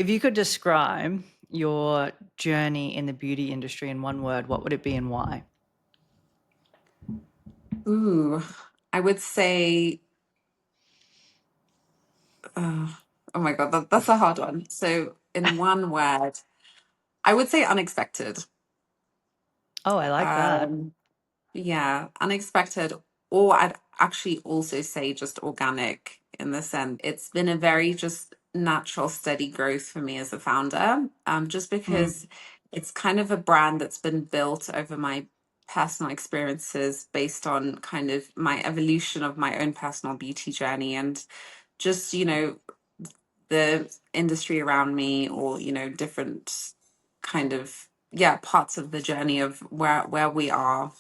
If you could describe your journey in the beauty industry in one word, what would it be and why? Ooh, I would say, oh my God, that's a hard one. So, in one word, I would say unexpected. Oh, I like that. Um, yeah, unexpected, or I'd actually also say just organic in the sense it's been a very just natural, steady growth for me as a founder. Just Mm. because it's kind of a brand that's been built over my personal experiences based on kind of my evolution of my own personal beauty journey and just, the industry around me or, different kind of, yeah, parts of the journey of where we are,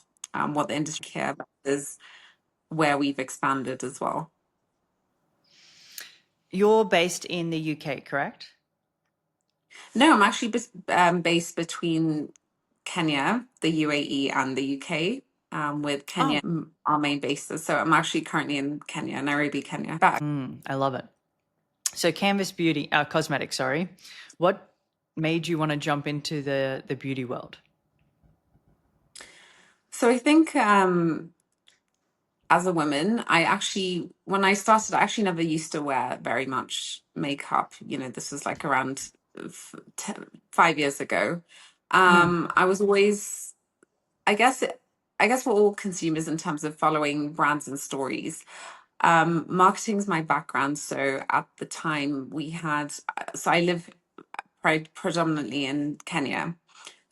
what the industry care about is where we've expanded as well. You're based in the UK, correct? No, I'm actually based between Kenya, the UAE, and the UK, with Oh, Kenya our main bases. So I'm actually currently in Kenya, Nairobi, Kenya. Back. I love it. So Canvas Beauty, cosmetics, sorry. What made you want to jump into the beauty world? So I think as a woman, when I started, I actually never used to wear very much makeup. This was like around 5 years ago. Mm, I was always, I guess, I guess we're all consumers in terms of following brands and stories. Marketing's my background. So at the time so I live predominantly in Kenya.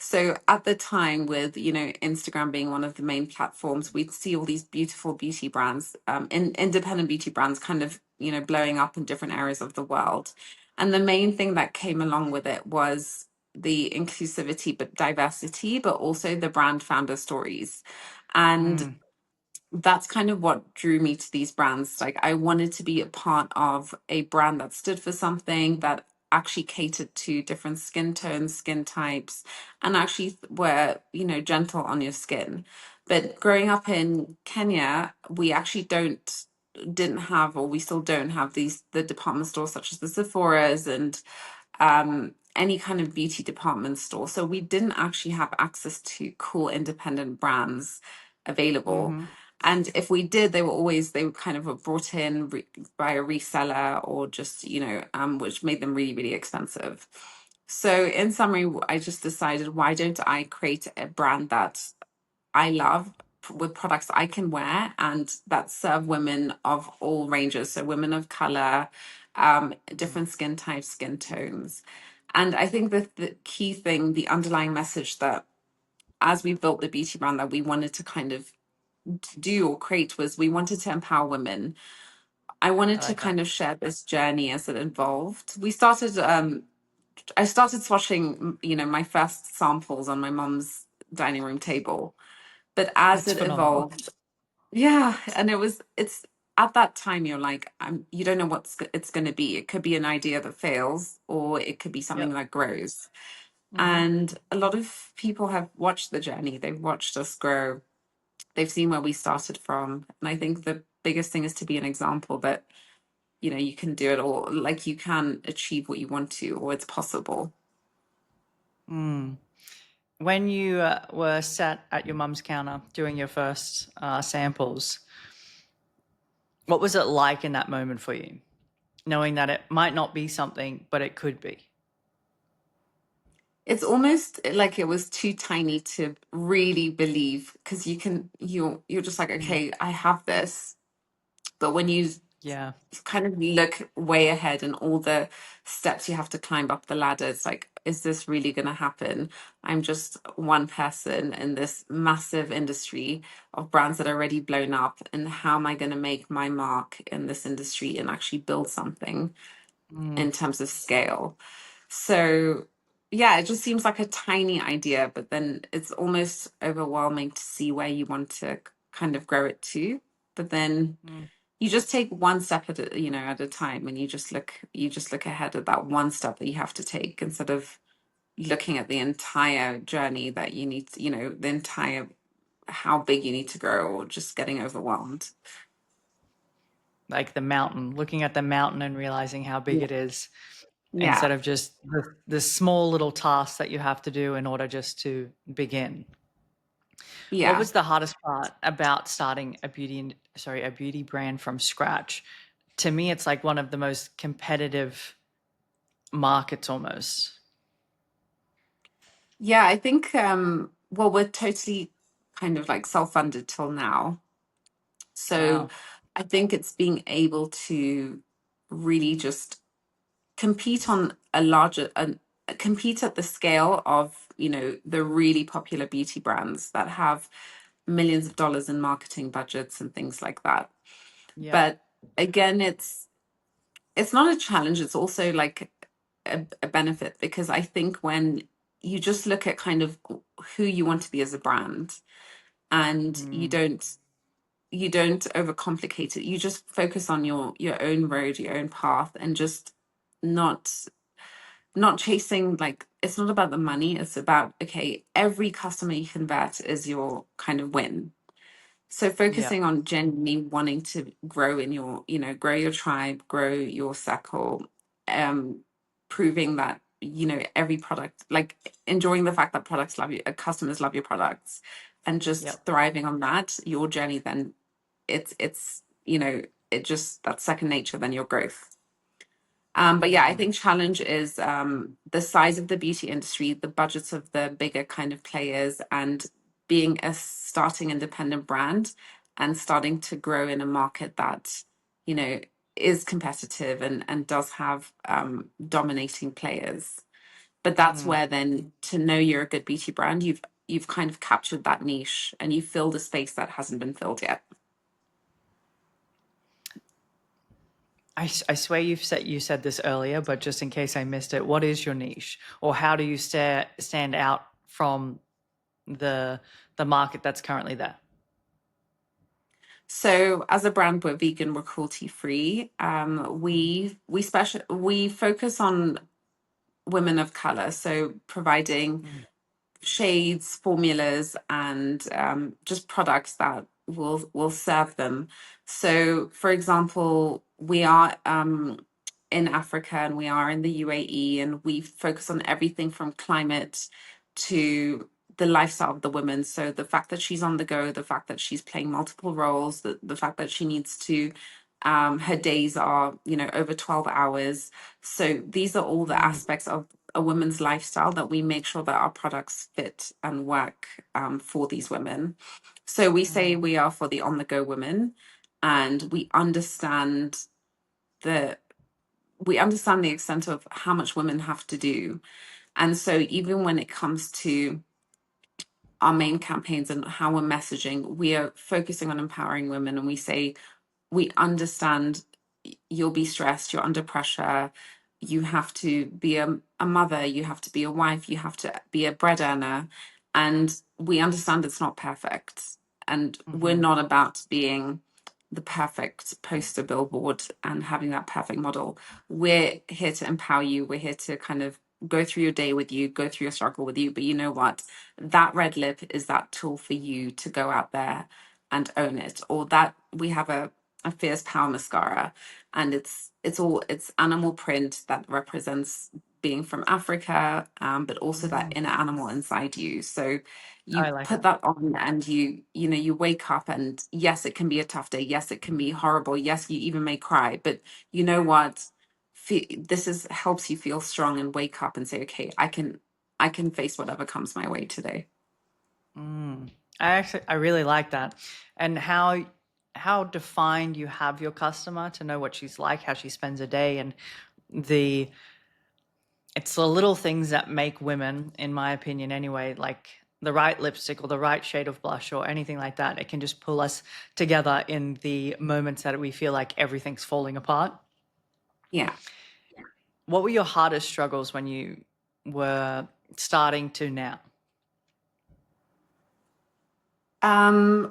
So at the time, with Instagram being one of the main platforms, we'd see all these beautiful beauty brands, independent beauty brands, kind of blowing up in different areas of the world. And the main thing that came along with it was the inclusivity, but diversity, but also the brand founder stories. And mm, that's kind of what drew me to these brands. Like, I wanted to be a part of a brand that stood for something that actually catered to different skin tones, skin types, and actually were, gentle on your skin. But growing up in Kenya, we actually didn't have, or we still don't have the department stores such as the Sephora's and any kind of beauty department store. So we didn't actually have access to cool independent brands available. mm-hmm. And if we did, they were kind of brought in by a reseller or just, which made them really, really expensive. So in summary, I just decided, why don't I create a brand that I love with products I can wear and that serve women of all ranges. So women of color, different skin types, skin tones. And I think that the key thing, the underlying message that as we built the beauty brand that we wanted to kind of do or create was we wanted to empower women. I wanted I to like that. kind of share this journey as it evolved. I started swatching, my first samples on my mom's dining room table. But as That's it phenomenal. evolved, yeah, and it's at that time you're like, you don't know it's going to be. It could be an idea that fails, or it could be something Yep. that grows. Mm-hmm. And a lot of people have watched the journey. They've watched us grow. They've seen where we started from. And I think the biggest thing is to be an example that, you can do it all. Like, you can achieve what you want to, or it's possible. Mm. When you were sat at your mum's counter doing your first samples, what was it like in that moment for you, knowing that it might not be something, but it could be? It's almost like it was too tiny to really believe, because you're just like, Mm. okay, I have this. But when you Yeah. kind of look way ahead and all the steps you have to climb up the ladder, it's like, is this really going to happen? I'm just one person in this massive industry of brands that are already blown up. And how am I going to make my mark in this industry and actually build something Mm. in terms of scale? So, yeah, it just seems like a tiny idea, but then it's almost overwhelming to see where you want to kind of grow it to. But then Mm. you just take one step at a time, and you just look ahead at that one step that you have to take instead of looking at the entire journey that you need, the entire how big you need to grow, or just getting overwhelmed. Like the mountain, looking at the mountain and realizing how big Yeah. it is. Yeah. instead of just the small little tasks that you have to do in order just to begin. What Yeah. was the hardest part about starting a beauty brand from scratch? To me, it's like one of the most competitive markets almost. Yeah, I think well, we're totally kind of like self-funded till now. So Wow. I think it's being able to really just compete on a larger compete at the scale of, the really popular beauty brands that have millions of dollars in marketing budgets and things like that. Yep. But again, it's not a challenge, it's also like a benefit, because I think when you just look at kind of who you want to be as a brand, and you Mm, don't overcomplicate it, you just focus on your own road, your own path, and just not not chasing, like, it's not about the money, it's about, okay, every customer you convert is your kind of win. So yep. focusing on genuinely wanting to grow in your, grow your tribe, grow your circle, um, proving that, every product, like enjoying the fact that products love you, customers love your products, and just Yep. thriving on that, your journey, then it's, it just, that's second nature, then your growth. But yeah, I Mm, think challenge is the size of the beauty industry, the budgets of the bigger kind of players, and being a starting independent brand and starting to grow in a market that, you know, is competitive and does have dominating players. But that's mm. where then, to know you're a good beauty brand, you've kind of captured that niche and you filled a space that hasn't been filled yet. I swear you said this earlier, but just in case I missed it, what is your niche, or how do you stand out from the the market that's currently there? So as a brand, we're vegan, we're cruelty free. We focus on women of color, so providing Mm, shades, formulas, and just products that will serve them. So, for example, we are in Africa and we are in the UAE, and we focus on everything from climate to the lifestyle of the woman. So the fact that she's on the go, the fact that she's playing multiple roles, the fact that she needs to her days are, over 12 hours. So these are all the mm, aspects of a woman's lifestyle that we make sure that our products fit and work for these women. So we say mm, we are for the on the go women, and the we understand the extent of how much women have to do. And so even when it comes to our main campaigns and how we're messaging, we are focusing on empowering women, and we say we understand you'll be stressed, you're under pressure, you have to be a mother, you have to be a wife, you have to be a bread earner, and we understand it's not perfect, and we're mhm, not about being the perfect poster billboard and having that perfect model. We're here to empower you, we're here to kind of go through your day with you, go through your struggle with you, but you know what, that red lip is that tool for you to go out there and own it. Or that we have a fierce power mascara, and it's animal print that represents being from Africa, but also that mm. inner animal inside you. So I you like put it. that on, and you wake up, and yes, it can be a tough day, yes, it can be horrible, yes, you even may cry, but you know what, this is helps you feel strong and wake up and say, okay, I can face whatever comes my way today. Mm. I really like that, and how defined you have your customer to know what she's like, how she spends a day, and the it's the little things that make women, in my opinion anyway, like the right lipstick or the right shade of blush or anything like that. It can just pull us together in the moments that we feel like everything's falling apart. Yeah. What were your hardest struggles when you were starting to now?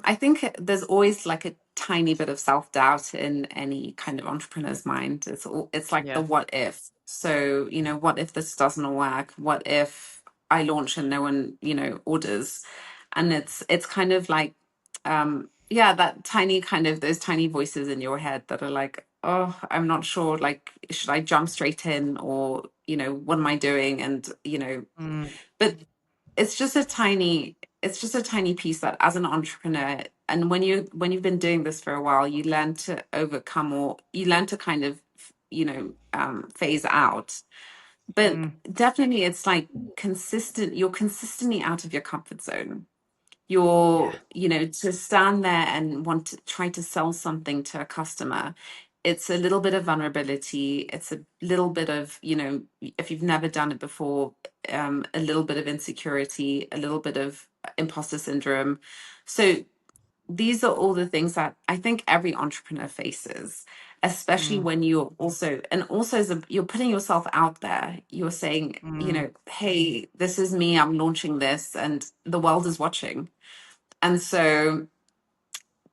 I think there's always like a tiny bit of self-doubt in any kind of entrepreneur's mind. It's like the Yeah. what if. So, what if this doesn't work? What if I launch and no one, orders? And it's kind of like yeah, that tiny kind of those tiny voices in your head that are like, oh, I'm not sure, like, should I jump straight in, or, what am I doing? And, Mm, but it's just a tiny piece that, as an entrepreneur, and when you've been doing this for a while, you learn to overcome, or you learn to kind of, phase out. But mm, definitely it's like you're consistently out of your comfort zone. yeah. To stand there and want to try to sell something to a customer, it's a little bit of vulnerability. It's a little bit of, if you've never done it before, a little bit of insecurity, a little bit of imposter syndrome. So these are all the things that I think every entrepreneur faces, especially Mm, when and also you're putting yourself out there. You're saying, mm, hey, this is me, I'm launching this, and the world is watching. And so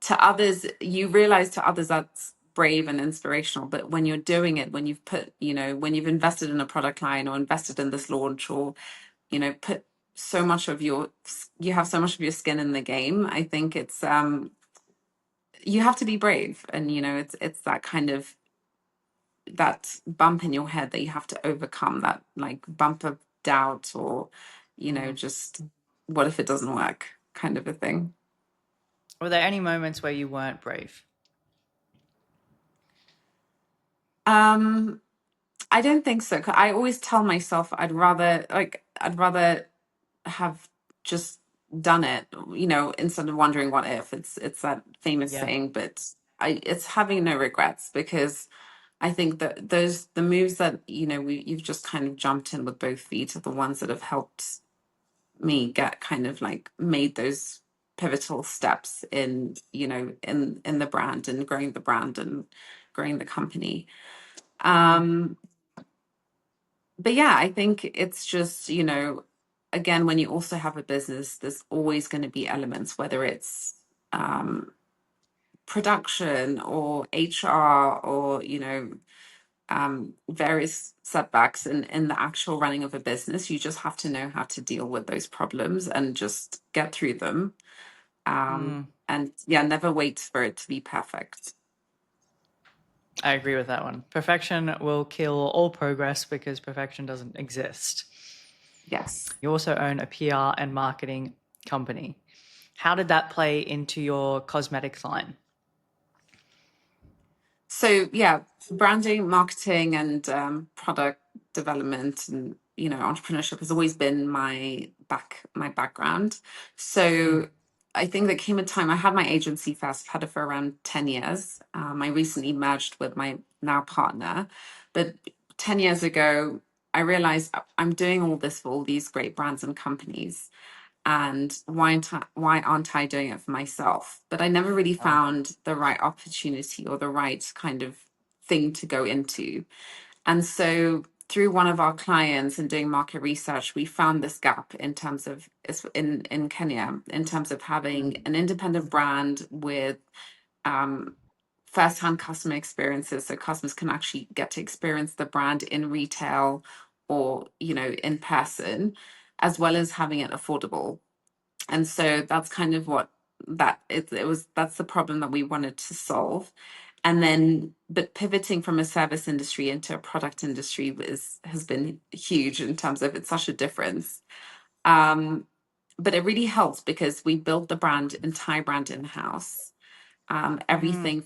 to others, you realize to others that's brave and inspirational. But when you're doing it, when you've invested in a product line, or invested in this launch, or, put so much of you have so much of your skin in the game, I think you have to be brave. And, it's that kind of, that bump in your head that you have to overcome, that like bump of doubt, or, mm. just what if it doesn't work, kind of a thing. Were there any moments where you weren't brave? Um, I don't think so. 'Cause I always tell myself I'd rather have just done it, instead of wondering what if. It's that famous Yeah. saying, but it's having no regrets, because I think that the moves that, you've just kind of jumped in with both feet, are the ones that have helped me get kind of like made those pivotal steps in, in the brand, and growing the brand, and growing the company. Mm, Um, but yeah, I think it's just, again, when you also have a business, there's always going to be elements, whether it's um, production, or HR, or, various setbacks in the actual running of a business. You just have to know how to deal with those problems and just get through them. mm. And yeah, never wait for it to be perfect. I agree with that one. Perfection will kill all progress because perfection doesn't exist. Yes. You also own a PR and marketing company. How did that play into your cosmetics line? So yeah, branding, marketing, and product development, and entrepreneurship has always been my background. Mm, So I think there came a time, I had my agency first. I've had it for around 10 years. I recently merged with my now partner, but 10 years ago, I realized I'm doing all this for all these great brands and companies, and why aren't I doing it for myself? But I never really oh, found the right opportunity, or the right kind of thing to go into. And so through one of our clients, and doing market research, we found this gap in terms of, in Kenya, in terms of having mm, an independent brand with um, first-hand customer experiences, so customers can actually get to experience the brand in retail, or, in person, as well as having it affordable. And so that's kind of what that's the problem that we wanted to solve. And then, but pivoting from a service industry into a product industry has been huge, in terms of, it's such a difference. um but it really helps, because we built the entire brand in house. mm. Everything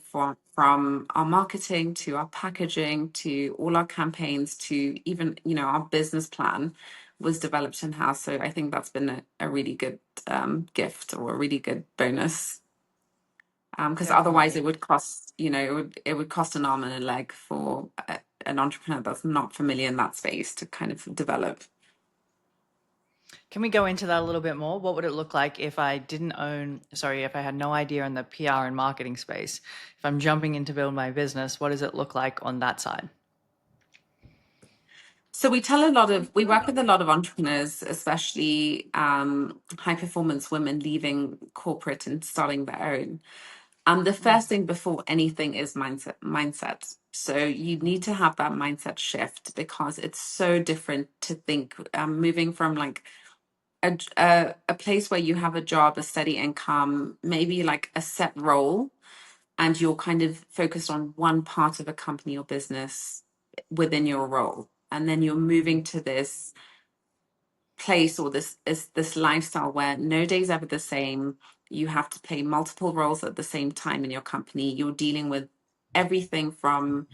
from our marketing, to our packaging, to all our campaigns, to even, our business plan was developed in house. So I think that's been a really good gift, or a really good bonus. Because otherwise it Definitely. would cost, it would cost an arm and a leg for an entrepreneur that's not familiar in that space to kind of develop. Can we go into that a little bit more? What would it look like if if I had no idea in the PR and marketing space? If I'm jumping in to build my business, what does it look like on that side? So we work with a lot of entrepreneurs, especially high performance women leaving corporate and starting their own. And the Mm, first thing before anything is mindset. So you need to have that mindset shift, because it's so different to think, moving from like a place where you have a job, a steady income, maybe like a set role, and you're kind of focused on one part of a company or business within your role. And then you're moving to this place or this lifestyle where no day's ever the same. You have to play multiple roles at the same time in your company. You're dealing with everything from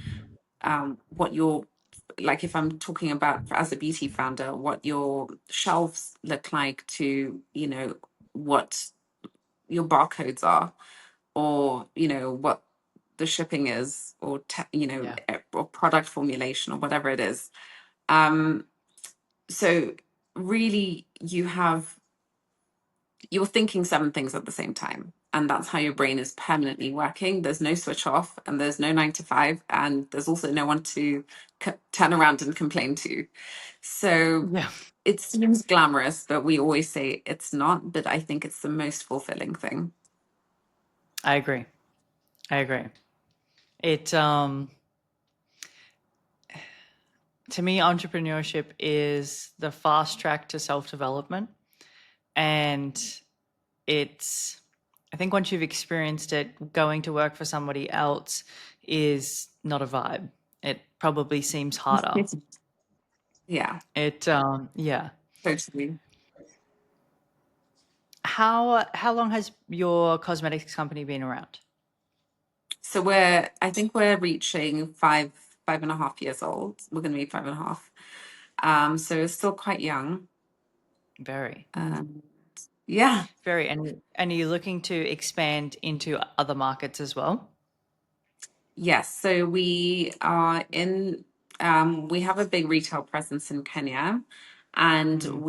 what your, like if I'm talking about as a beauty founder, what your shelves look like, to what your barcodes are, or what the shipping is, or Yeah, or product formulation, or whatever it is. So really, you're thinking seven things at the same time, and that's how your brain is permanently working. There's no switch off, and there's no 9 to 5, and there's also no one to turn around and complain to. So yeah, it seems glamorous, but we always say it's not. But I think it's the most fulfilling thing. I agree. I agree. It To me, entrepreneurship is the fast track to self development, and it's I think once you've experienced it, going to work for somebody else is not a vibe. It probably seems harder. Yeah, Yeah. totally. How long has your cosmetics company been around? So I think we're reaching 5.5 years old. We're going to be 5.5. So it's still quite young. Very, Um, yeah. very. And are you looking to expand into other markets as well? Yes. So we have a big retail presence in Kenya, and Mm.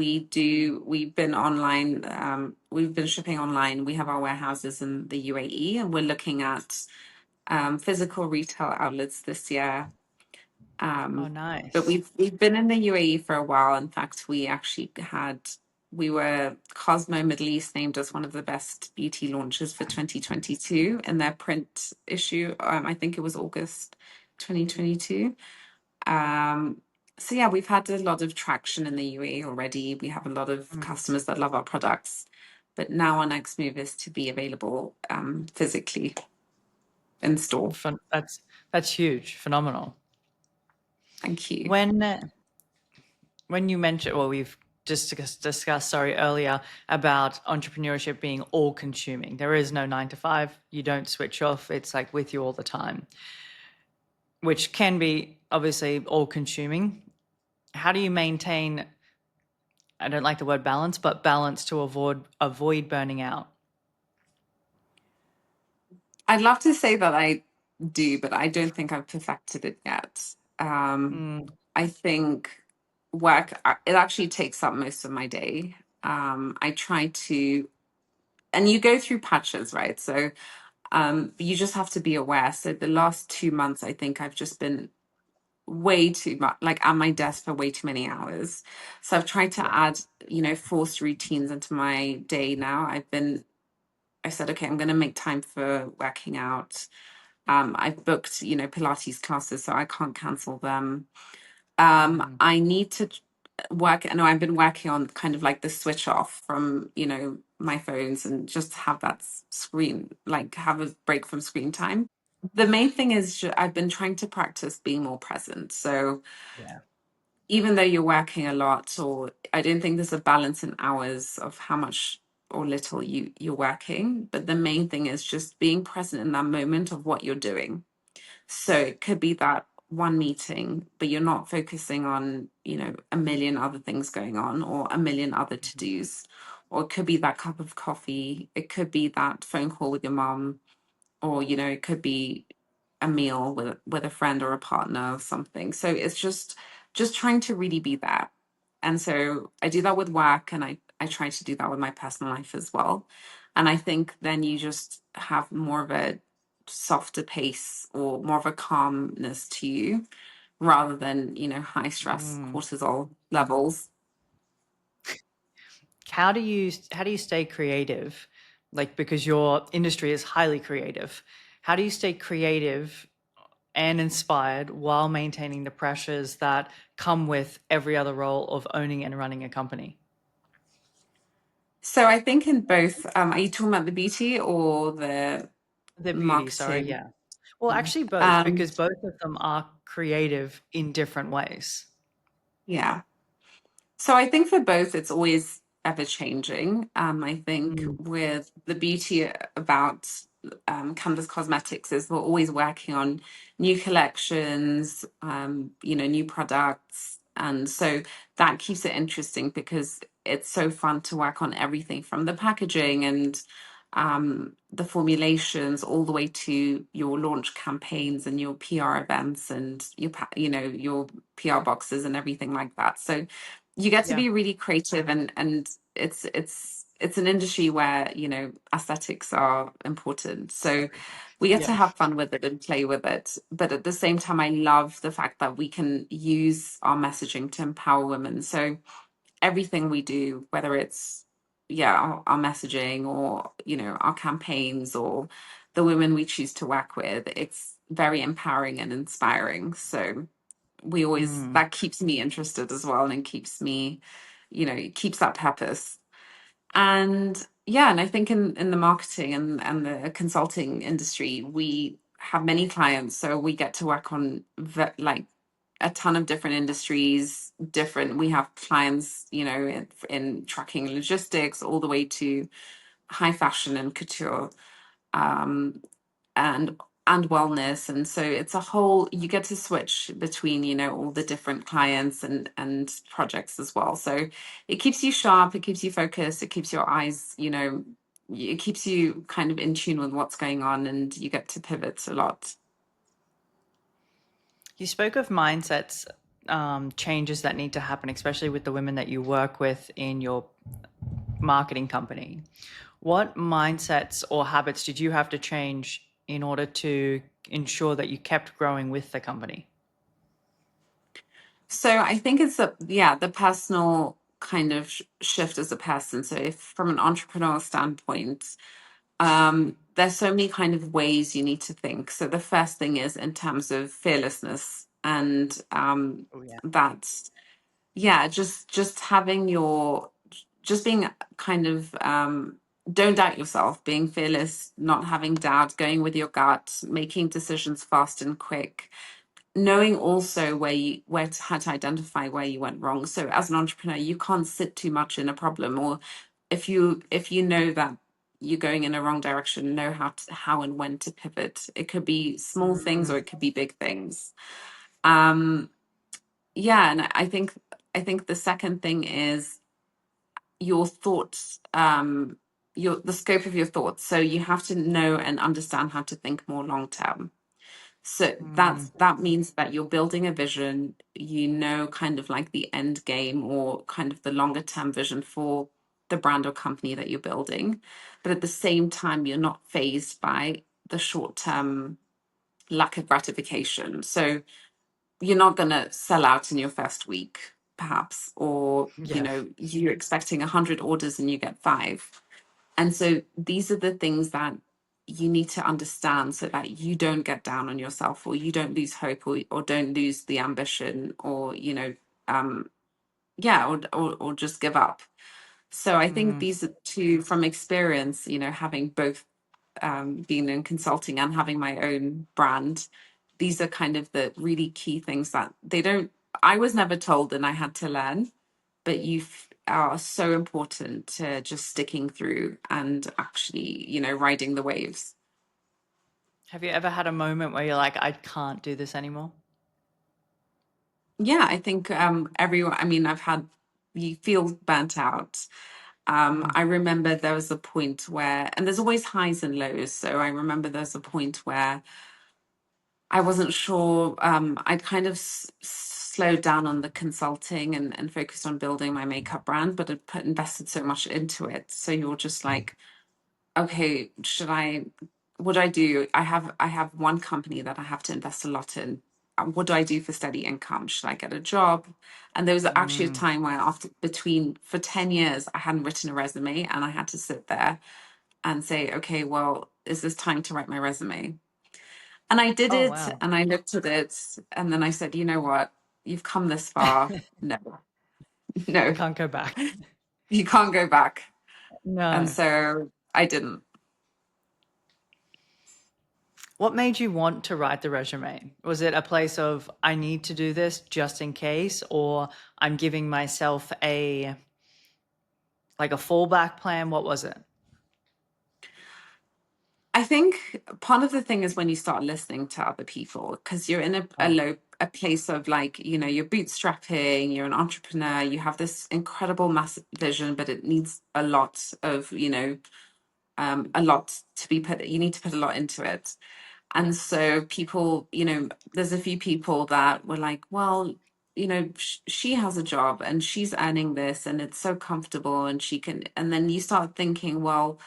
we've been online, we've been shipping online. We have our warehouses in the UAE, and we're looking at physical retail outlets this year. Oh, But nice. we've been in the UAE for a while. In fact, we were Cosmo Middle East named us one of the best beauty launches for 2022 in their print issue. I think it was August 2022. Um, so yeah, we've had a lot of traction in the UAE already. We have a lot of Mm. customers that love our products. But now our next move is to be available physically in store. That's huge, phenomenal. Thank you. When when you mentioned, well, we've just discussed, sorry, earlier about entrepreneurship being all consuming. There is no 9 to 5. You don't switch off. It's like with you all the time, which can be obviously all consuming. How do you maintain, I don't like the word balance, but balance to avoid burning out? I'd love to say that I do, but I don't think I've perfected it yet. Um, Mm, I think it actually takes up most of my day. I try to, and you go through patches, right? So you just have to be aware. So the last 2 months, I think I've just been way too much, like at my desk for way too many hours. So I've tried to yeah. add, forced routines into my day now. I said, okay, I'm going to make time for working out. I've booked, Pilates classes, so I can't cancel them. Mm, I need to work. I know I've been working on kind of like the switch off from, my phones, and just have that screen, like have a break from screen time. The main thing is I've been trying to practice being more present. So yeah. even though you're working a lot, or I don't think there's a balance in hours of how much or little you're working, but the main thing is just being present in that moment of what you're doing. So it could be that one meeting, but you're not focusing on, a million other things going on, or a million other to-dos. Or it could be that cup of coffee. It could be that phone call with your mom, or, it could be a meal with a friend or a partner or something. So it's just trying to really be there. And so I do that with work, and I try to do that with my personal life as well. And I think then you just have more of a softer pace, or more of a calmness to you, rather than, high stress Mm. cortisol levels. How do you stay creative? Like, because your industry is highly creative. How do you stay creative and inspired while maintaining the pressures that come with every other role of owning and running a company? So I think in both, are you talking about the beauty or the The beauty, sorry, marketing. yeah. Well, actually both, Um, because both of them are creative in different ways. yeah. So I think for both, it's always ever changing. I think Mm, with the beauty about Canvas Cosmetics is we're always working on new collections, new products. And so that keeps it interesting because it's so fun to work on everything from the packaging and the formulations all the way to your launch campaigns and your PR events and your PR boxes and everything like that. So you get to yeah, be really creative, and it's an industry where aesthetics are important, so we get to yeah, have fun with it and play with it. But at the same time, I love the fact that we can use our messaging to empower women. So everything we do, whether it's our messaging or our campaigns or the women we choose to work with, it's very empowering and inspiring. So we always mm. that keeps me interested as well, and keeps me, it keeps that purpose. And yeah, and I think in the marketing and the consulting industry, we have many clients, so we get to work on like a ton of different industries. Different, we have clients, in trucking and logistics, all the way to high fashion and couture. Um, and wellness, and so it's a whole, you get to switch between all the different clients and projects as well, so it keeps you sharp, it keeps you focused, it keeps your eyes, it keeps you kind of in tune with what's going on, and you get to pivot a lot. You spoke of mindsets, changes that need to happen, especially with the women that you work with in your marketing company. What mindsets or habits did you have to change in order to ensure that you kept growing with the company? So I think it's the personal kind of shift as a person. So if from an entrepreneurial standpoint, there's so many kind of ways you need to think. So the first thing is in terms of fearlessness, and Oh yeah. that's just having just being kind of don't doubt yourself, being fearless, not having doubt, going with your gut, making decisions fast and quick, knowing also how to identify where you went wrong. So as an entrepreneur, you can't sit too much in a problem, or if you know that you're going in a wrong direction, know how and when to pivot. It could be small things or Mm, it could be big things. um yeah, and I think the second thing is your thoughts, your the scope of your thoughts. So you have to know and understand how to think more long term. So mm, that means that you're building a vision, kind of like the end game, or kind of the longer term vision for the brand or company that you're building. But at the same time, you're not phased by the short term lack of gratification. So you're not going to sell out in your first week, perhaps, or yeah. you're expecting 100 orders and you get 5. And so these are the things that you need to understand, so that you don't get down on yourself, or you don't lose hope, or don't lose the ambition, or um or just give up. So I think Mm. these are two from experience, having both, being in consulting and having my own brand. These are kind of the really key things that I was never told, and I had to learn, but are so important to just sticking through and actually, riding the waves. Have you ever had a moment where you're like, I can't do this anymore? Yeah, I think everyone, I mean, you feel burnt out. Mm, I remember there was a point where, and there's always highs and lows. So I remember there's a point where I wasn't sure. I'd kind of slowed down on the consulting, and focused on building my makeup brand, but had invested so much into it. So you're just like, okay, what do I do? I have one company that I have to invest a lot in. What do I do for steady income? Should I get a job? And there was actually a mm. time where, for 10 years, I hadn't written a resume, and I had to sit there and say, okay, well, is this time to write my resume? And I did Oh it, wow. and I looked at it, and then I said, you know what? You've come this far. No, no, Can't go back. you can't go back. And No. so I didn't. What made you want to write the resume? Was it a place of I need to do this just in case, or I'm giving myself a like a fallback plan? What was it? I think part of the thing is when you start listening to other people, because you're in Oh, a place of like, you're bootstrapping, you're an entrepreneur, you have this incredible massive vision, but it needs a lot of, a lot to be put, you need to put a lot into it. And so people, there's a few people that were like, well, she has a job and she's earning this and it's so comfortable and she can, and then you start thinking, well,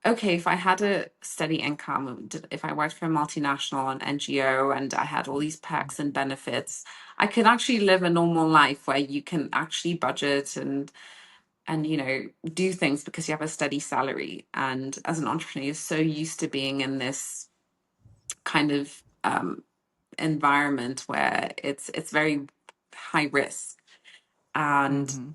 okay, if I had a steady income, if I worked for a multinational, an NGO, and I had all these perks and benefits, I could actually live a normal life where you can actually budget and do things because you have a steady salary. And as an entrepreneur, you're so used to being in this kind of environment where it's very high risk. And mm-hmm.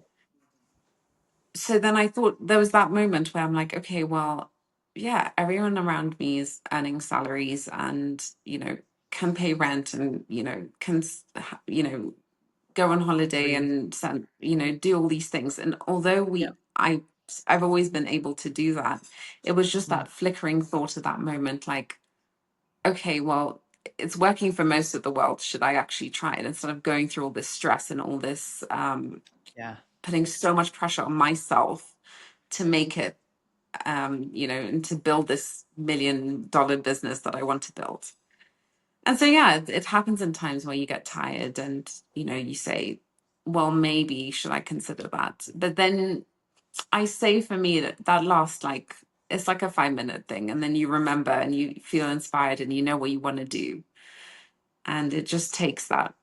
so then I thought there was that moment where I'm like, okay, well, yeah, everyone around me is earning salaries and, can pay rent and, can, go on holiday Breathe. and send, do all these things. And although Yeah. I've always been able to do that, it was just Mm. that flickering thought at that moment, like, okay, well, it's working for most of the world. Should I actually try it instead of going through all this stress and all this, Yeah. putting so much pressure on myself to make it, and to build this $1 million business that I want to build. And so, yeah, it happens in times where you get tired and, you say, well, maybe should I consider that? But then I say for me that lasts like, it's like a 5-minute thing. And then you remember and you feel inspired and you know what you want to do. And it just takes that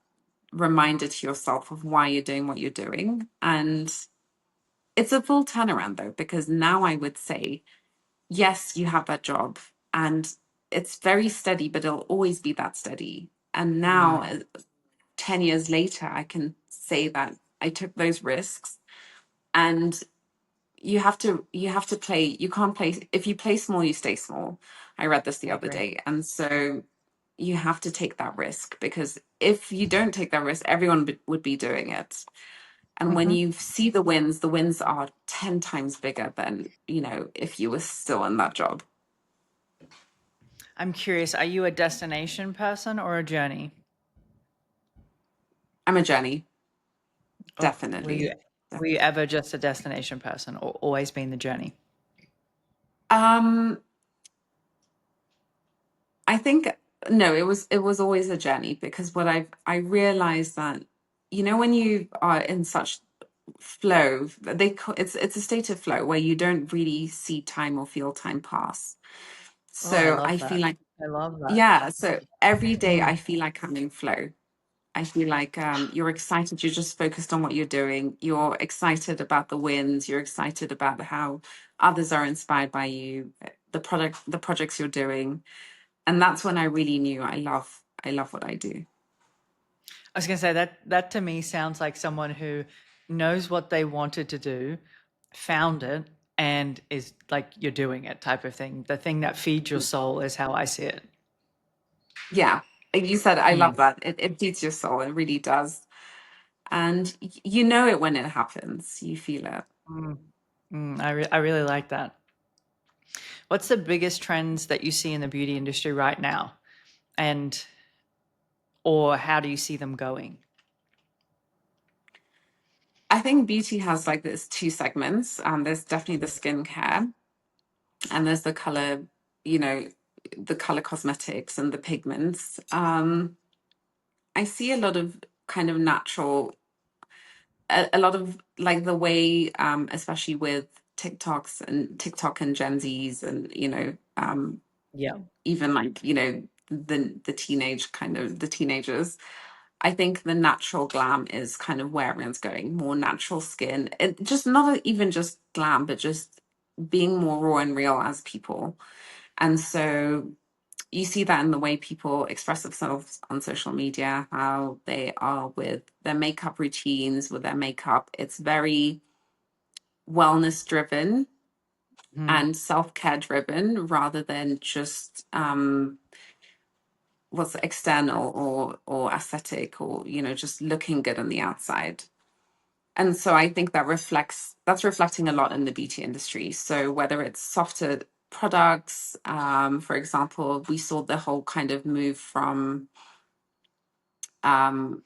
reminder to yourself of why you're doing what you're doing. And it's a full turnaround though, because now I would say, yes, you have that job and it's very steady, but it'll always be that steady. And now, Mm. 10 years later, I can say that I took those risks. And you have to play, you can't play, if you play small, you stay small. I read this the I other agree. day. And so you have to take that risk, because if you don't take that risk, everyone would be doing it. And when Hmm. you see the wins are 10 times bigger than, if you were still in that job. I'm curious, are you a destination person or a journey? I'm a journey, Oh, were definitely. you ever just a destination person or always been the journey? Um, I think no, it was always a journey, because what I realized that, when you are in such flow, it's a state of flow where you don't really see time or feel time pass. Oh, I So I love feel that. like, I love that. yeah, so every day Mm. I feel like I'm in flow. I feel like, you're excited, you're just focused on what you're doing. You're excited about the wins, you're excited about how others are inspired by you, the projects you're doing. And that's when I really knew I love what I do. I was going to say that to me sounds like someone who knows what they wanted to do, found it, and is like you're doing it type of thing. The thing that feeds your soul is how I see it. Yeah. Like you said, I love Mm. that. It feeds your soul. It really does. And you know it when it happens. You feel it. Mm. I really like that. What's the biggest trends that you see in the beauty industry right now, and or how do you see them going? I think beauty has like this two segments. There's definitely the skincare, and there's you know, the color cosmetics and the pigments. I see a lot of kind of natural, a lot of like the way, especially with TikTok and Gen Zs, and Yeah. even like, the teenagers. I think the natural glam is kind of where everyone's going. More natural skin. It just not even just glam, but just being more raw and real as people. And so you see that in the way people express themselves on social media, how they are with their makeup routines, with their makeup. It's very wellness driven Mm. and self-care driven, rather than just, what's external or aesthetic, or just looking good on the outside. And so I think that's reflecting a lot in the beauty industry. So whether it's softer products, for example, we saw the whole kind of move from um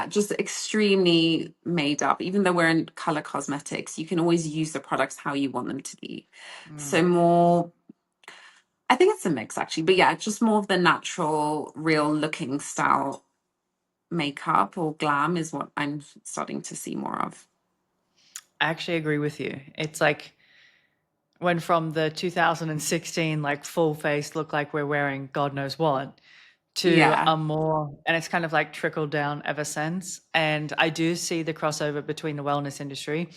just extremely made up. Even though we're in color cosmetics, you can always use the products how you want them to be. So more, I think it's a mix actually, but yeah, just more of the natural, real looking style makeup or glam is what I'm starting to see more of. I actually agree with you. It's like went from the 2016 like full face look like we're wearing God knows what to Yeah. a more, and it's kind of like trickled down ever since. And I do see the crossover between the wellness industry.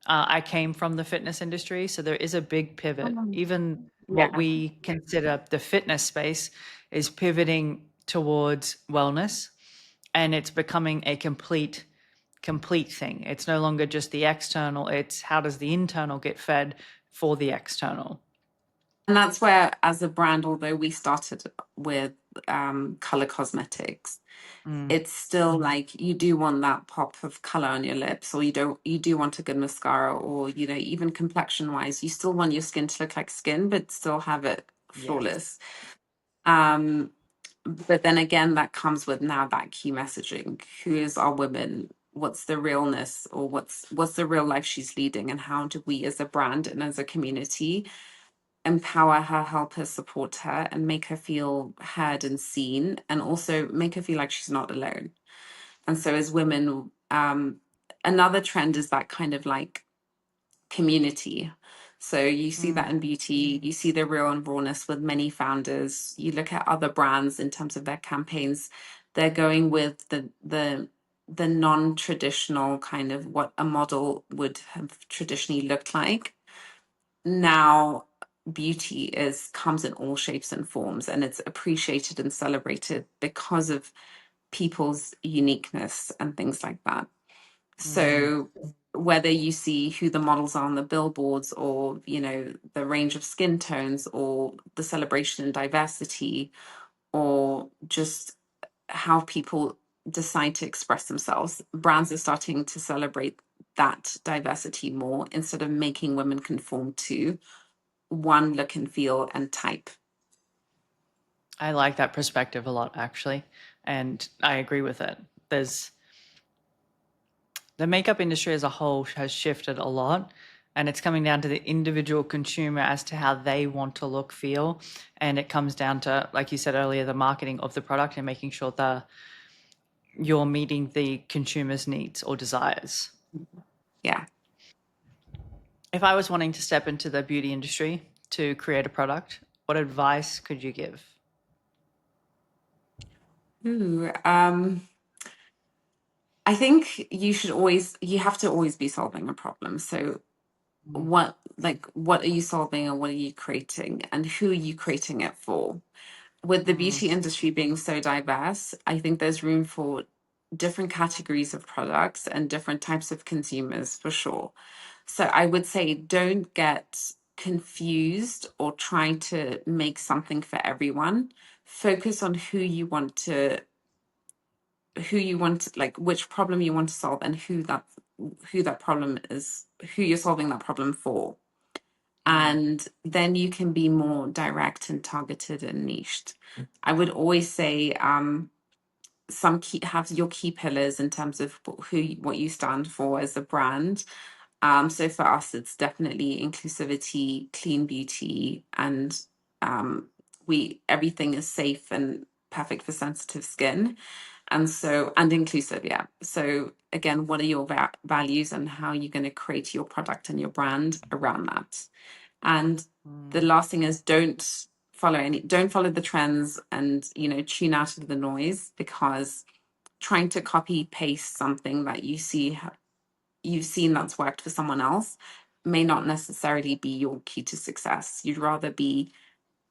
I came from the fitness industry, so there is a big pivot. Even what Yeah. we consider the fitness space is pivoting towards wellness, and it's becoming a complete thing. It's no longer just the external, it's how does the internal get fed for the external. And that's where, as a brand, although we started with color cosmetics, Mm, it's still like you do want that pop of color on your lips, or you do want a good mascara, or even complexion wise, you still want your skin to look like skin but still have it yes. flawless. um but then again, that comes with now that key messaging: who is our woman, what's the realness, or what's the real life she's leading, and how do we as a brand and as a community empower her, help her, support her, and make her feel heard and seen, and also make her feel like she's not alone. And so as women, another trend is that kind of like community. So you see that in beauty, you see the real and rawness with many founders. You look at other brands in terms of their campaigns, they're going with the non-traditional kind of what a model would have traditionally looked like. Now beauty is comes in all shapes and forms, and it's appreciated and celebrated because of people's uniqueness and things like that. Mm-hmm. So whether you see who the models are on the billboards, or the range of skin tones, or the celebration and diversity, or just how people decide to express themselves, brands are starting to celebrate that diversity more, instead of making women conform to one look and feel and type. I like that perspective a lot, actually, and I agree with it. There's the makeup industry as a whole has shifted a lot, and it's coming down to the individual consumer as to how they want to look, feel, and it comes down to, like you said earlier, the marketing of the product and making sure that you're meeting the consumer's needs or desires. Yeah. If I was wanting to step into the beauty industry to create a product, what advice could you give? Ooh, I think you have to always be solving a problem. So what are you solving, and what are you creating, and who are you creating it for? With the Mm, beauty industry being so diverse, I think there's room for different categories of products and different types of consumers, for sure. So I would say, don't get confused or try to make something for everyone. Focus on like which problem you want to solve, and who that problem is, who you're solving that problem for. mm, And then you can be more direct and targeted and niched. I would always say, some key have your key pillars in terms of what you stand for as a brand. So for us, it's definitely inclusivity, clean beauty, and we everything is safe and perfect for sensitive skin. And inclusive, yeah. So again, what are your values, and how are you going to create your product and your brand around that? And the mm. last thing is, don't follow the trends, and tune out of the noise, because trying to copy paste something that you've seen that's worked for someone else may not necessarily be your key to success. You'd rather be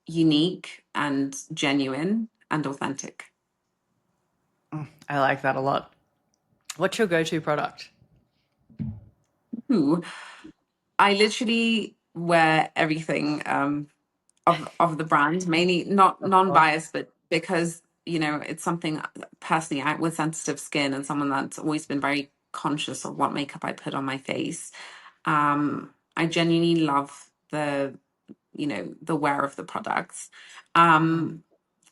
unique and genuine and authentic. I like that a lot. What's your go-to product? Ooh, I literally wear everything of the brand, mainly not Of course. non-biased, but because, it's something personally, I with sensitive skin and someone that's always been very conscious of what makeup I put on my face. I genuinely love the wear of the products. Mm,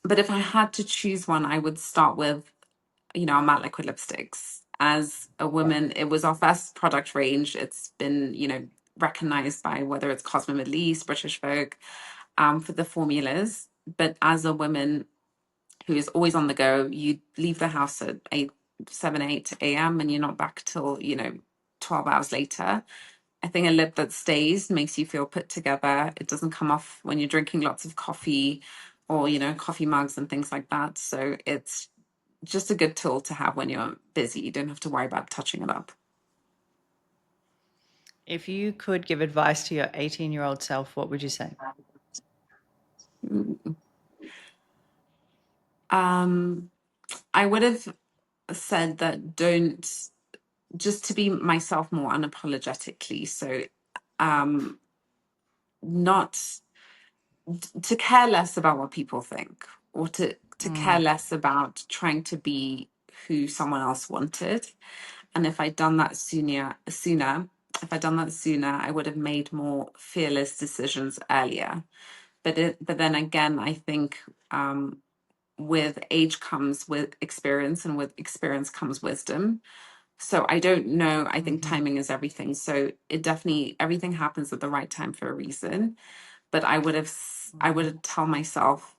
But if I had to choose one, I would start with, our matte liquid lipsticks. As a yeah. woman, it was our first product range. It's been, recognized by whether it's Cosmo Middle East, British Vogue, for the formulas. But as a woman who is always on the go, you leave the house at 8 and you're not back till, 12 hours later. I think a lip that stays makes you feel put together. It doesn't come off when you're drinking lots of coffee or, coffee mugs and things like that. So it's just a good tool to have when you're busy. You don't have to worry about touching it up. If you could give advice to your 18-year-old self, what would you say? Um, I would have said that don't just to be myself more unapologetically. So, not to care less about what people think, or to care Mm, less about trying to be who someone else wanted. And if I'd done that sooner, I would have made more fearless decisions earlier. But then again, I think, with age comes with experience, and with experience comes wisdom. So I don't know. I think mhm. timing is everything. So it definitely, everything happens at the right time for a reason. But I would have I would have told myself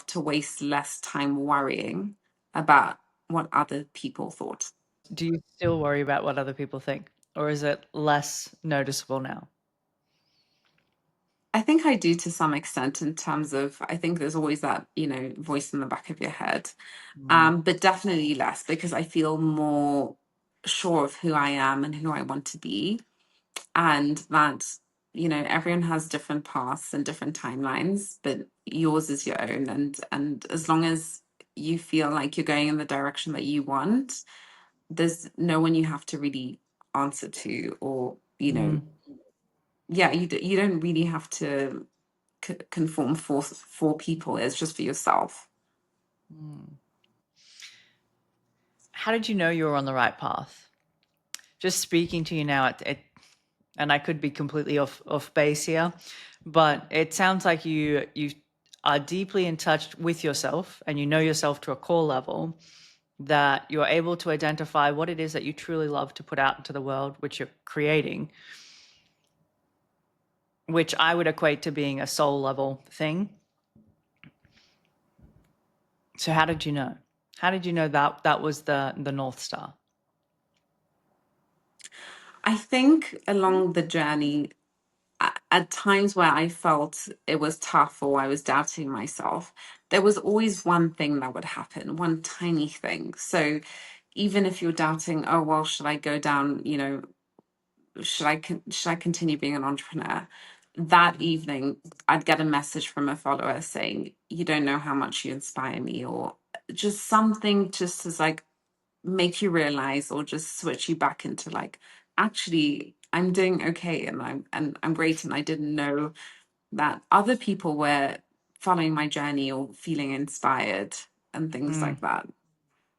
to waste less time worrying about what other people thought. Do you still worry about what other people think, or is it less noticeable now? I think I do to some extent, in terms of, I think there's always that, voice in the back of your head. Mm, But definitely less, because I feel more sure of who I am and who I want to be. And that, everyone has different paths and different timelines, but yours is your own. And as long as you feel like you're going in the direction that you want, there's no one you have to really answer to, or, mm, yeah, you don't really have to conform for people. It's just for yourself. mm. How did you know you were on the right path? Just speaking to you now, and I could be completely off base here, but it sounds like you are deeply in touch with yourself, and you know yourself to a core level, that you're able to identify what it is that you truly love to put out into the world, which you're creating, which I would equate to being a soul level thing. So how did you know? How did you know that that was the North Star? I think along the journey, at times where I felt it was tough or I was doubting myself, there was always one thing that would happen, one tiny thing. So even if you're doubting, oh, well, should I go down, should I continue being an entrepreneur? That evening, I'd get a message from a follower saying, you don't know how much you inspire me, or just something just as like make you realize, or just switch you back into like, actually, I'm doing okay, and I'm great, and I didn't know that other people were following my journey or feeling inspired and things Mm, like that.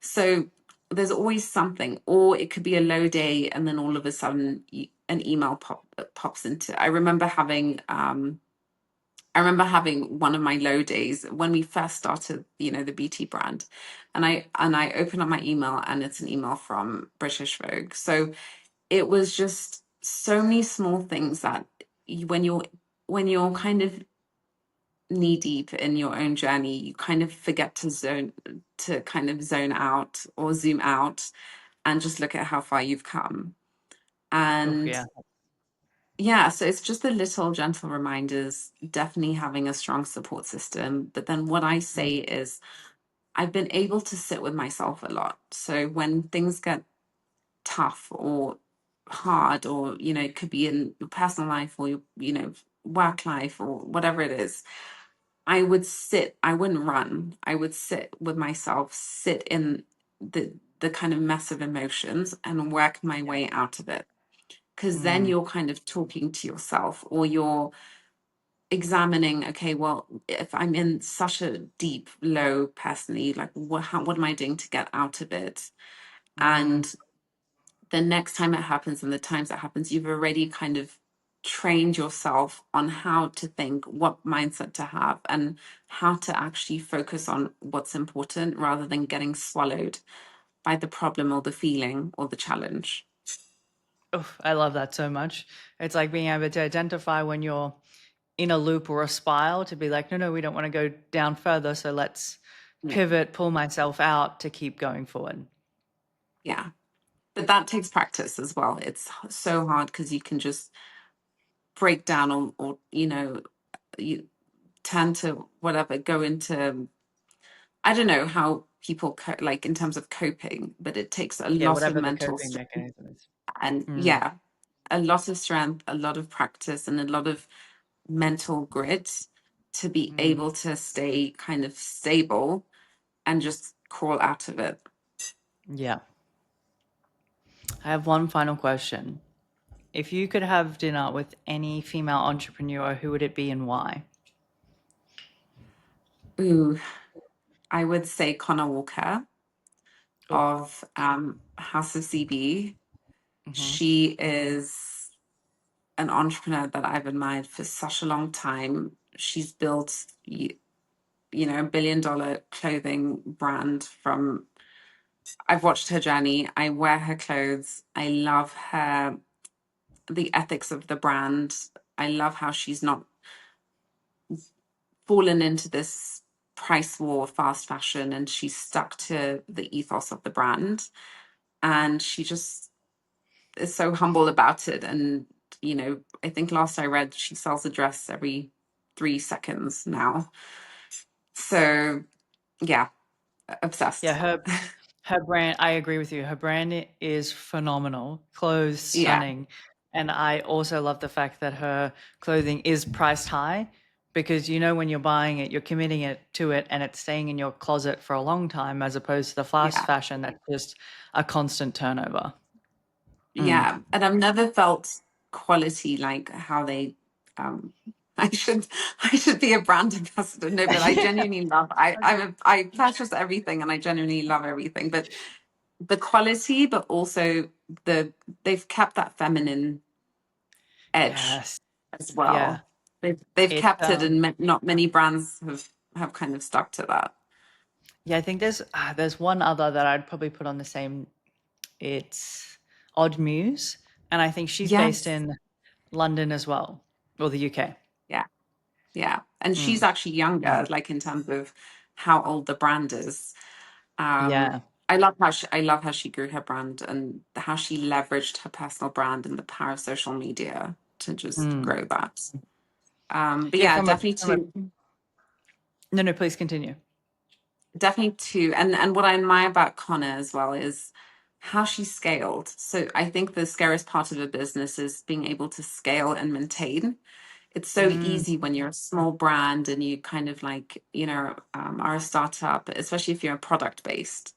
So there's always something, or it could be a low day, and then all of a sudden an email pops into. I remember having one of my low days when we first started, the BT brand, and I open up my email, and it's an email from British Vogue. So it was just so many small things that when you're kind of knee deep in your own journey, you kind of forget to kind of zone out or zoom out and just look at how far you've come. oof, And yeah. yeah, so it's just the little gentle reminders, definitely having a strong support system. But then what I Mm, say is, I've been able to sit with myself a lot. So when things get tough or hard, or, it could be in your personal life or your, work life or whatever it is, I wouldn't run. I would sit with myself, sit in the kind of mess of emotions and work my yeah. way out of it. Because then Mm, you're kind of talking to yourself, or you're examining, okay, well, if I'm in such a deep low personally, like what am I doing to get out of it? Mm. And the next time it happens and the times it happens, you've already kind of trained yourself on how to think, what mindset to have, and how to actually focus on what's important rather than getting swallowed by the problem or the feeling or the challenge. Oof, I love that so much. It's like being able to identify when you're in a loop or a spiral to be like, no, no, we don't want to go down further. So let's Yeah. pivot, pull myself out to keep going forward. Yeah. But that takes practice as well. It's so hard because you can just break down or you tend to whatever, go into, I don't know how people like in terms of coping, but it takes a Yeah, lot of whatever the mental coping strength mechanism is. and Mm. yeah, a lot of strength, a lot of practice, and a lot of mental grit to be Mm. able to stay kind of stable and just crawl out of it. Yeah. I have one final question. If you could have dinner with any female entrepreneur, who would it be and why? Ooh, I would say Connor Walker Oh. of House of CB. Hmm. She is an entrepreneur that I've admired for such a long time. She's built, $1 billion clothing brand from, I've watched her journey. I wear her clothes. I love the ethics of the brand. I love how she's not fallen into this price war of fast fashion and she's stuck to the ethos of the brand. And she just is so humble about it. And, I think last I read, she sells a dress every 3 seconds now. So, yeah, Yeah, obsessed. her brand, I agree with you. Her brand is phenomenal. Clothes Yeah, stunning. And I also love the fact that her clothing is priced high because when you're buying it, you're committing it to it and it's staying in your closet for a long time as opposed to the fast yeah, fashion that's just a constant turnover. Mm. yeah. And I've never felt quality like how they um I should I should be a brand ambassador. No, but I genuinely love I purchase everything and I genuinely love everything. But the quality, but also they've kept that feminine edge Yes. as Yeah. well. They've It kept it, and not many brands have kind of stuck to that. yeah, I think there's one other that I'd probably put on the same. It's Odd Muse, and I think she's based Yes, in London as well, or the UK. yeah, yeah, and she's Mm. actually younger, like in terms of how old the brand is. Yeah. I love how she grew her brand and how she leveraged her personal brand and the power of social media to just Mm. grow that. But Yeah, yeah, from a no, no, please continue. definitely two. And what I admire about Connor as well is how she scaled. So I think the scariest part of a business is being able to scale and maintain. It's so Mm. easy when you're a small brand and you kind of like, are a startup, especially if you're product based.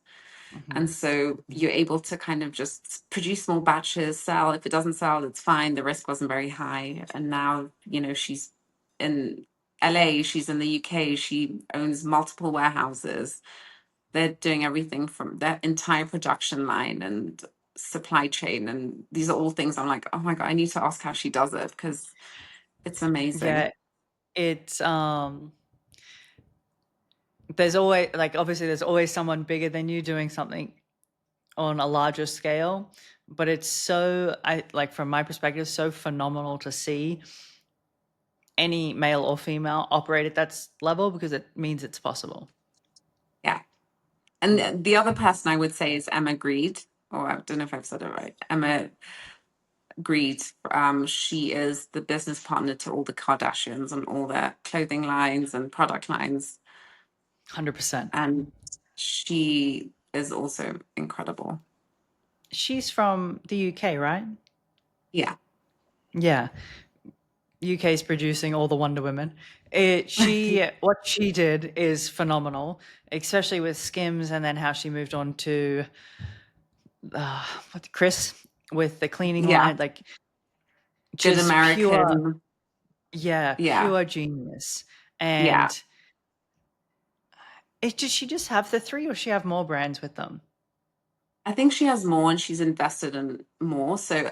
Mhm. And so you're able to kind of just produce small batches, sell. If it doesn't sell, it's fine. The risk wasn't very high. And now, she's in LA, she's in the UK, she owns multiple warehouses. They're doing everything from their entire production line and supply chain. And these are all things I'm like, oh my God, I need to ask how she does it because it's amazing. Yeah, it's there's always like obviously there's always someone bigger than you doing something on a larger scale, but it's so I like from my perspective so phenomenal to see any male or female operate at that level because it means it's possible. Yeah. Mm. And the other person I would say is Emma Greed, or I don't know if I've said it right. Emma Greed. She is the business partner to all the Kardashians and all their clothing lines and product lines. 100%. And she is also incredible. She's from the UK, right? Yeah. Yeah. UK is producing all the Wonder Women. She what she did is phenomenal, especially with Skims and then how she moved on to what Chris with the cleaning Yeah. line, like Good just pure American. Yeah, Yeah. pure genius. Yeah. And does she just have the three, or she have more brands with them? I think she has more and she's invested in more. So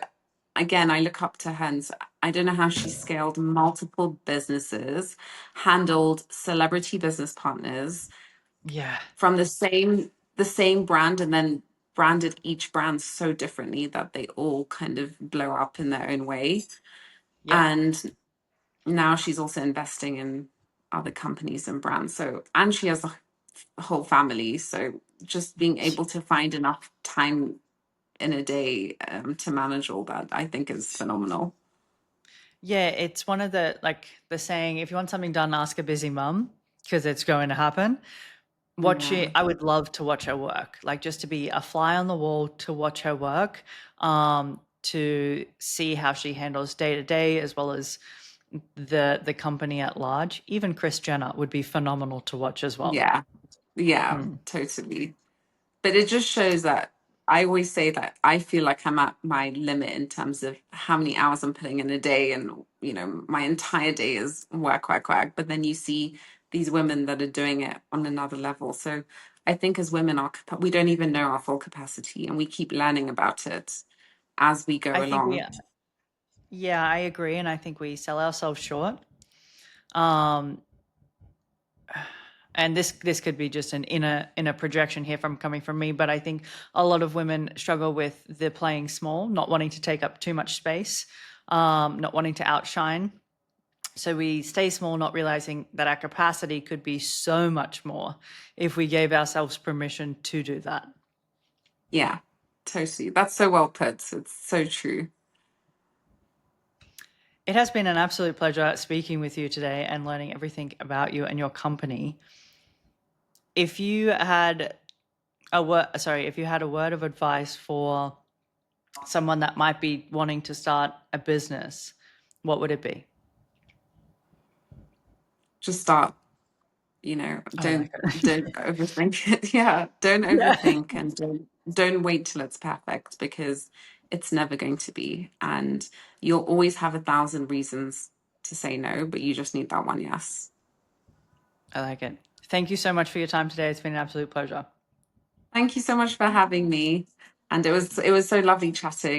again, I look up to her and I don't know how she scaled multiple businesses, handled celebrity business partners Yeah. from the same brand, and then branded each brand so differently that they all kind of blow up in their own way. Yep. And now she's also investing in other companies and brands. So, and she has a whole family. So just being able to find enough time in a day to manage all that, I think is phenomenal. Yeah, it's one of the saying, if you want something done, ask a busy mum, because it's going to happen. Yeah. I would love to watch her work, like just to be a fly on the wall to watch her work, to see how she handles day to day as well as the company at large. Even Chris Jenner would be phenomenal to watch as well. Yeah. Yeah, Mm. totally. But it just shows that I always say that I feel like I'm at my limit in terms of how many hours I'm putting in a day. And, my entire day is work, work, work. But then you see these women that are doing it on another level. So I think as women, we don't even know our full capacity and we keep learning about it as we I go think along. yeah, I agree, and I think we sell ourselves short. Um, and this could be just an inner projection here from coming from me, but I think a lot of women struggle with the playing small, not wanting to take up too much space, not wanting to outshine. So we stay small, not realizing that our capacity could be so much more if we gave ourselves permission to do that. Yeah, totally. That's so well put. It's so true. It has been an absolute pleasure speaking with you today and learning everything about you and your company. If you had if you had a word of advice for someone that might be wanting to start a business, what would it be? Just start. I Don't like it. don't overthink it. Yeah, don't Yeah. overthink and don't wait till it's perfect because it's never going to be. And you'll always have 1,000 reasons to say no, but you just need that one yes. I like it. Thank you so much for your time today. It's been an absolute pleasure. Thank you so much for having me. And it was so lovely chatting.